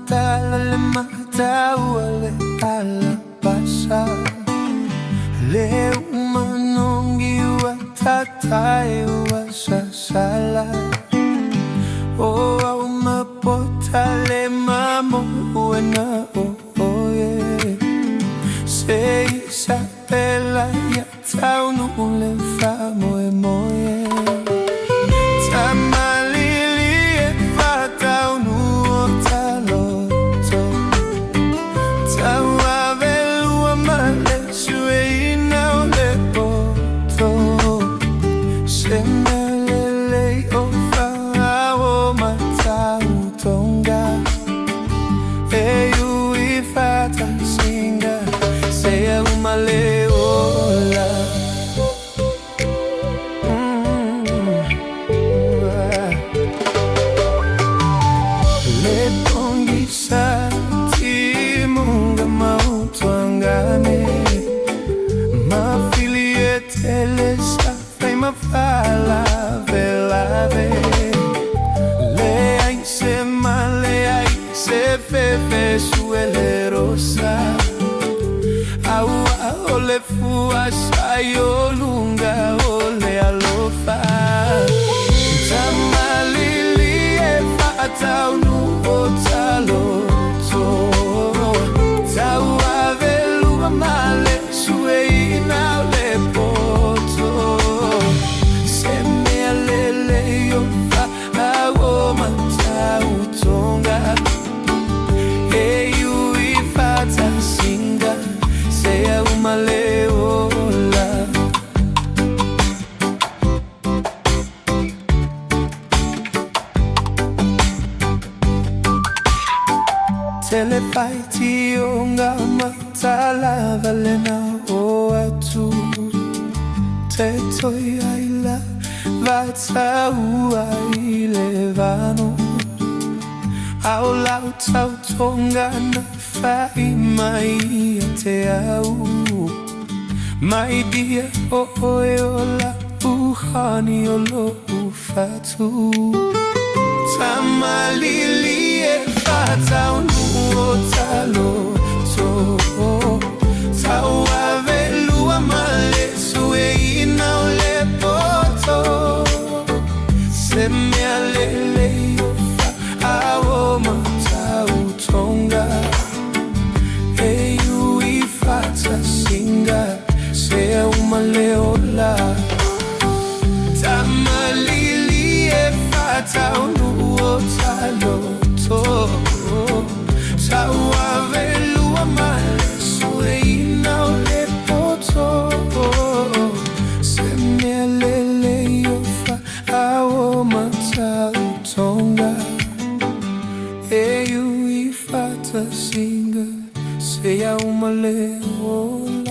Matala le mataua le alabasa le umanongi wa tatai wa sasala o au mapota le mamo uena oye se isapela ya taunu le famo e moye tamalili e fataunu o taloto taua velua male sue ina o le poto se melele o fao matau tonga e ui fata singa se e umale ola le pongi sati munga mautuangane ma filiete le safe ma fala velave le aise male aise fefe suele rosa aua ole fua sayo lunga ole alofa tamalili e fatau nu o taloto taua velua male sue ina ole poto se me alele yo fa awo matau tonga e ui fata singa se e umale ola telepaiti onga matala valena o atu te toi aila vatau aile vano au lau tau tonga na fai mai a te au mai dia o oe ola uhani o lo ufatu tamalili e fatau nu o taloto taua velua male sue ina o le poto se me alele o fa awo matau tonga e ui fata singa se e umale ola tamalili e fatau nu o taloto taua velua male sue ina o le poto se me alele o fa awo matau tonga e ui fata singa se e umale ola